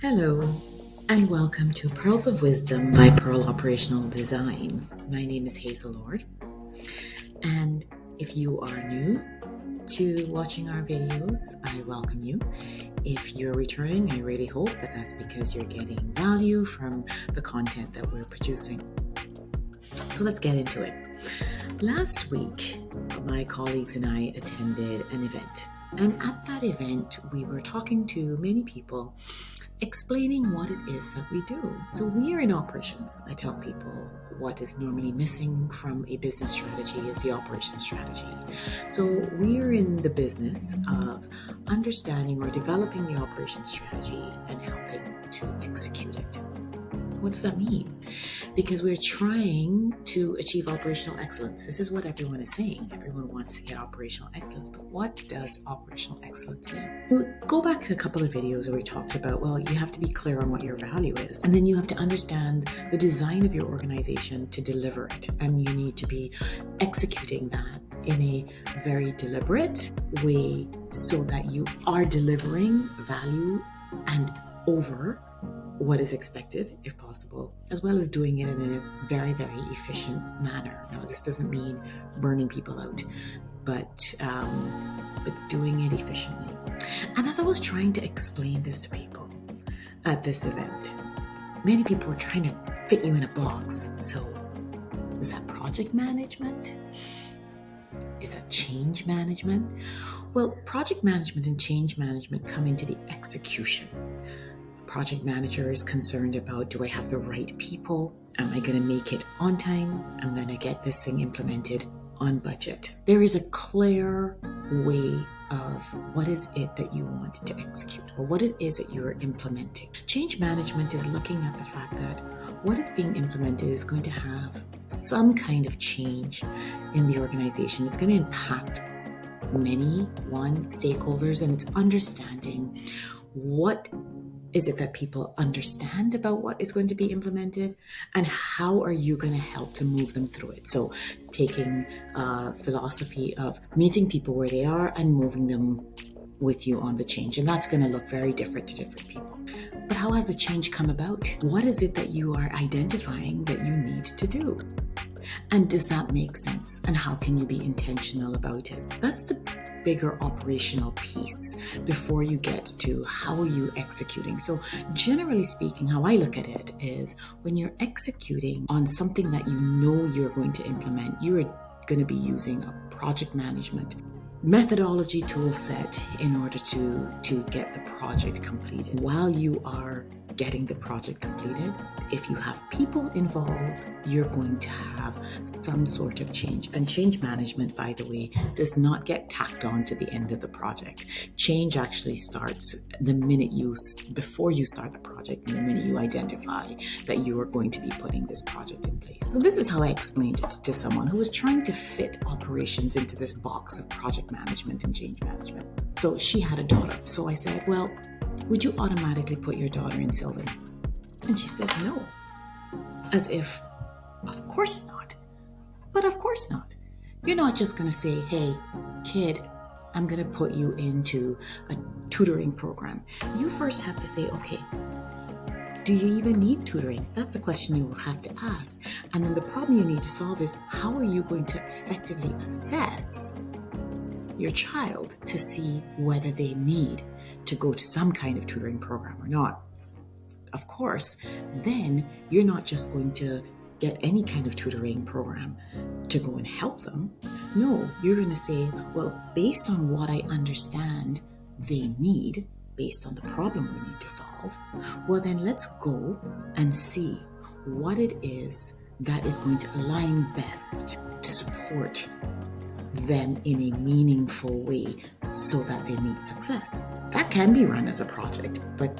Hello, and welcome to Pearls of Wisdom by Pearl Operational Design. My name is Hazel Lord, and if you are new to watching our videos, I welcome you. If you're returning, I really hope that that's because you're getting value from the content that we're producing. So let's get into it. Last week, my colleagues and I attended an event, and at that event, we were talking to many people explaining what it is that we do. So we are in operations. I tell people what is normally missing from a business strategy is the operations strategy. So we are in the business of understanding or developing the operations strategy and helping to execute it. What does that mean? Because we're trying to achieve operational excellence. This is what everyone is saying. Everyone wants to get operational excellence, but what does operational excellence mean? We'll go back to a couple of videos where we talked about, well, you have to be clear on what your value is, and then you have to understand the design of your organization to deliver it, and you need to be executing that in a very deliberate way so that you are delivering value and over what is expected, if possible, as well as doing it in a very, very efficient manner. Now, this doesn't mean burning people out, but doing it efficiently. And as I was trying to explain this to people at this event, many people were trying to fit you in a box. So, is that project management? Is that change management? Well, project management and change management come into the execution. Project manager is concerned about, do I have the right people? Am I going to make it on time? I'm going to get this thing implemented on budget. There is a clear way of what is it that you want to execute or what it is that you're implementing. Change management is looking at the fact that what is being implemented is going to have some kind of change in the organization. It's going to impact many stakeholders, and it's understanding what is it that people understand about what is going to be implemented, and how are you going to help to move them through it? So taking a philosophy of meeting people where they are and moving them with you on the change. And that's going to look very different to different people. But how has the change come about? What is it that you are identifying that you need to do? And does that make sense? And how can you be intentional about it? That's the bigger operational piece before you get to how are you executing. So generally speaking, how I look at it is when you're executing on something that you know you're going to implement, you're going to be using a project management methodology tool set in order to get the project completed. While you are getting the project completed, if you have people involved, you're going to have some sort of change. And change management, by the way, does not get tacked on to the end of the project. Change actually starts before you start the project, the minute you identify that you are going to be putting this project in place. So this is how I explained it to someone who was trying to fit operations into this box of project management and change management. So she had a daughter. So I said, well, would you automatically put your daughter in Sylvan? And she said no. As if, of course not. But of course not. You're not just going to say, hey, kid, I'm going to put you into a tutoring program. You first have to say, okay, do you even need tutoring? That's a question you will have to ask. And then the problem you need to solve is, how are you going to effectively assess your child to see whether they need to go to some kind of tutoring program or not? Of course, then you're not just going to get any kind of tutoring program to go and help them. No, you're going to say, well, based on what I understand they need, based on the problem we need to solve, well, then let's go and see what it is that is going to align best to support them in a meaningful way so that they meet success. That can be run as a project, but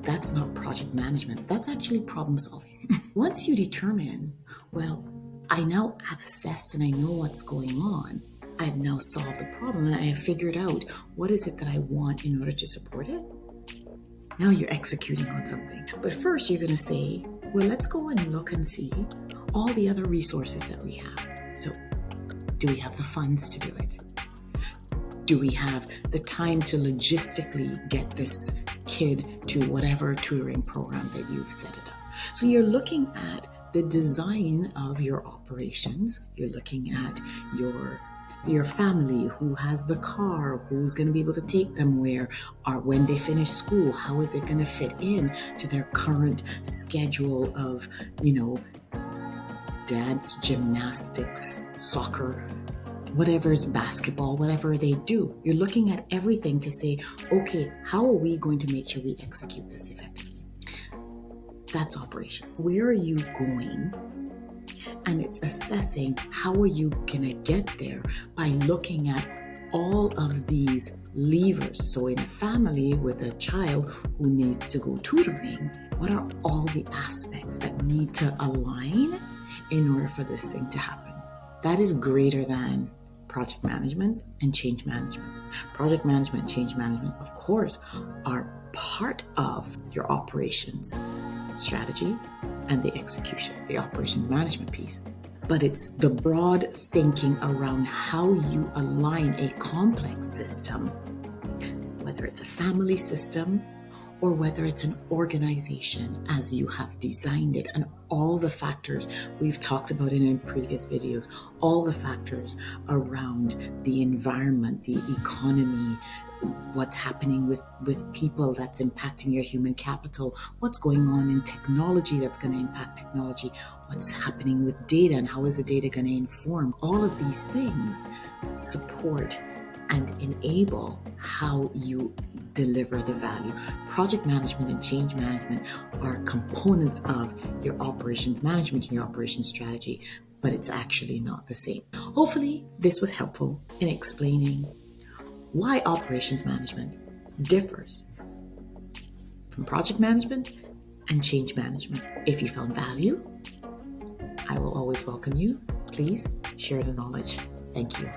that's not project management. That's actually problem solving. Once you determine, well, I now have assessed and I know what's going on, I've now solved the problem and I have figured out what is it that I want in order to support it. Now you're executing on something. But first you're going to say, well, let's go and look and see all the other resources that we have. So do we have the funds to do it? Do we have the time to logistically get this kid kid to whatever tutoring program that you've set it up. So you're looking at the design of your operations. You're looking at your family, who has the car, who's going to be able to take them where, or when they finish school, how is it going to fit in to their current schedule of, dance, gymnastics, soccer, whatever's basketball, whatever they do. You're looking at everything to say, okay, how are we going to make sure we execute this effectively? That's operations. Where are you going? And it's assessing how are you going to get there by looking at all of these levers. So in a family with a child who needs to go tutoring, what are all the aspects that need to align in order for this thing to happen? That is greater than project management and change management. Project management, change management, of course, are part of your operations strategy and the execution, the operations management piece. But it's the broad thinking around how you align a complex system, whether it's a family system or whether it's an organization as you have designed it, and all the factors we've talked about in previous videos, all the factors around the environment, the economy, what's happening with people that's impacting your human capital, what's going on in technology that's going to impact technology, what's happening with data and how is the data going to inform. All of these things support and enable how you deliver the value. Project management and change management are components of your operations management and your operations strategy, but it's actually not the same. Hopefully this was helpful in explaining why operations management differs from project management and change management. If you found value, I will always welcome you. Please share the knowledge. Thank you.